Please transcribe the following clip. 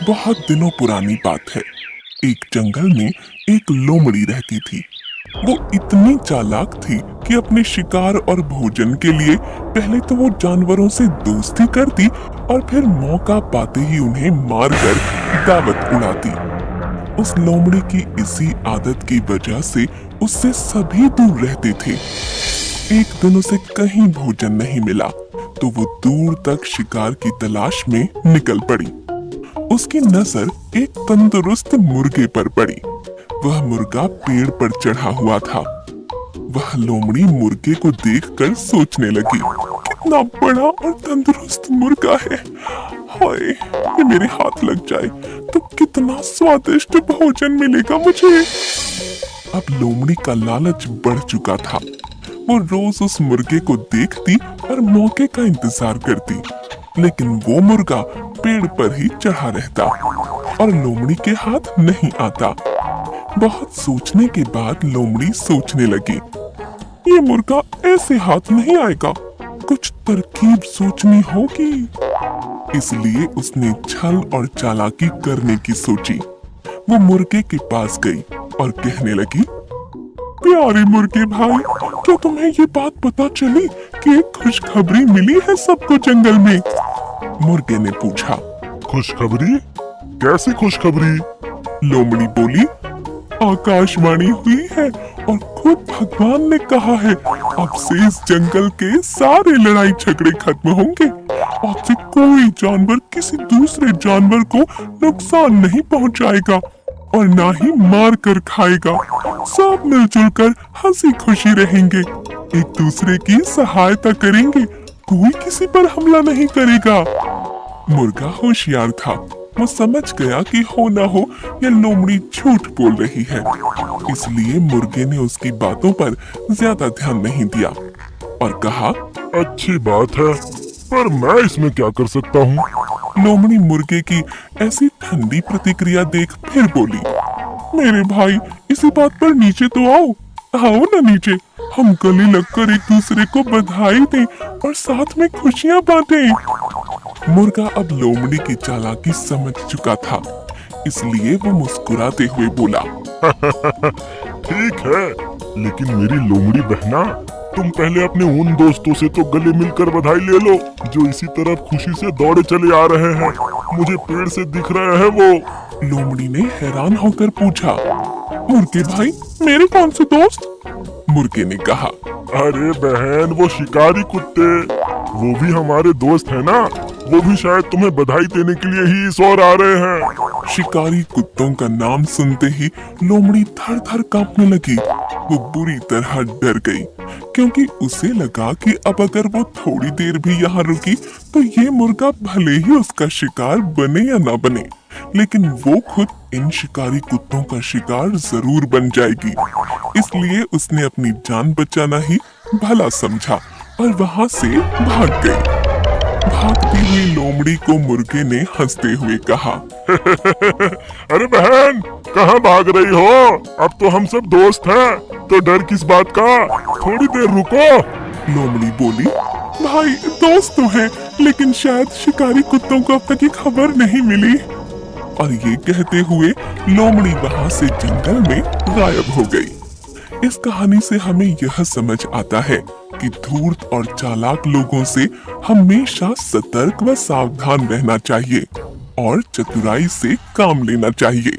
बहुत दिनों पुरानी बात है। एक जंगल में एक लोमड़ी रहती थी। वो इतनी चालाक थी कि अपने शिकार और भोजन के लिए पहले तो वो जानवरों से दोस्ती करती और फिर मौका पाते ही उन्हें मारकर दावत उड़ाती। उस लोमड़ी की इसी आदत की वजह से उससे सभी दूर रहते थे। एक दिन उसे कहीं भोजन नहीं मिला तो वो दूर तक शिकार की तलाश में निकल पड़ी। उसकी नजर एक तंदुरुस्त मुर्गे पर पड़ी। वह मुर्गा पेड़ पर चढ़ा हुआ था। वह लोमड़ी मुर्गे को देखकर सोचने लगी, कितना बड़ा और तंदुरुस्त मुर्गा है। हाय, ये मेरे हाथ लग जाए तो कितना स्वादिष्ट भोजन मिलेगा मुझे। अब लोमड़ी का लालच बढ़ चुका था। वो रोज उस मुर्गे को देखती और मौके का इंतजार करती, लेकिन वो मुर्गा पेड़ पर ही चढ़ा रहता और लोमड़ी के हाथ नहीं आता। बहुत सोचने के बाद लोमड़ी सोचने लगी, ये मुर्गा ऐसे हाथ नहीं आएगा, कुछ तरकीब सोचनी होगी। इसलिए उसने छल और चालाकी करने की सोची। वो मुर्गे के पास गई और कहने लगी, प्यारे मुर्गे भाई, क्या तुम्हें ये बात पता चली कि एक खुशखबरी मिली है सबको जंगल में? मुर्गे ने पूछा। खुशखबरी? कैसी खुशखबरी? लोमड़ी बोली, आकाशवाणी हुई है और खुद भगवान ने कहा है, अब से इस जंगल के सारे लड़ाई झगड़े खत्म होंगे। अब से कोई जानवर किसी दूसरे जानवर को नुकसान नहीं पहुंचाएगा और ना ही मार कर खाएगा। सब मिलजुल कर हंसी खुशी रहेंगे, एक दूसरे की सहायता करेंगे, कोई किसी पर हमला नहीं करेगा। मुर्गा होशियार था। वो समझ गया कि हो ना हो ये लोमड़ी झूठ बोल रही है, इसलिए मुर्गे ने उसकी बातों पर ज्यादा ध्यान नहीं दिया और कहा, अच्छी बात है, पर मैं इसमें क्या कर सकता हूँ? लोमड़ी मुर्गे की ऐसी ठंडी प्रतिक्रिया देख फिर बोली, मेरे भाई, इसी बात पर नीचे तो आओ ना नीचे, हम गले लगकर एक दूसरे को बधाई दें और साथ में खुशियाँ बांटें। मुर्गा अब लोमड़ी की चालाकी समझ चुका था, इसलिए वो मुस्कुराते हुए बोला, ठीक है, लेकिन मेरी लोमड़ी बहना, तुम पहले अपने उन दोस्तों से तो गले मिलकर बधाई ले लो जो इसी तरफ खुशी से दौड़े चले आ रहे हैं। मुझे पेड़ से दिख रहे हैं वो। लोमड़ी ने हैरान होकर पूछा, मुर्गे भाई, मेरे कौन से दोस्त? मुर्गे ने कहा, अरे बहन, वो शिकारी कुत्ते, वो भी हमारे दोस्त है ना, वो भी शायद तुम्हें बधाई देने के लिए ही इस ओर आ रहे हैं। शिकारी कुत्तों का नाम सुनते ही लोमड़ी थर थर कांपने लगी। वो बुरी तरह डर गई, क्योंकि उसे लगा कि अब अगर वो थोड़ी देर भी यहाँ रुकी तो ये मुर्गा भले ही उसका शिकार बने या ना बने, लेकिन वो खुद इन शिकारी कुत्तों का शिकार जरूर बन जाएगी। इसलिए उसने अपनी जान बचाना ही भला समझा और वहाँ से भाग गई। भागती हुई लोमड़ी को मुर्गे ने हंसते हुए कहा, अरे बहन, कहाँ भाग रही हो? अब तो हम सब दोस्त हैं, तो डर किस बात का? थोड़ी देर रुको। लोमड़ी बोली, भाई दोस्त तो हैं, लेकिन शायद शिकारी कुत्तों को अब तक ये खबर नहीं मिली। और ये कहते हुए लोमड़ी वहाँ से जंगल में गायब हो गई। इस कहानी से हमें यह समझ आता है कि धूर्त और चालाक लोगों से हमेशा सतर्क व सावधान रहना चाहिए और चतुराई से काम लेना चाहिए।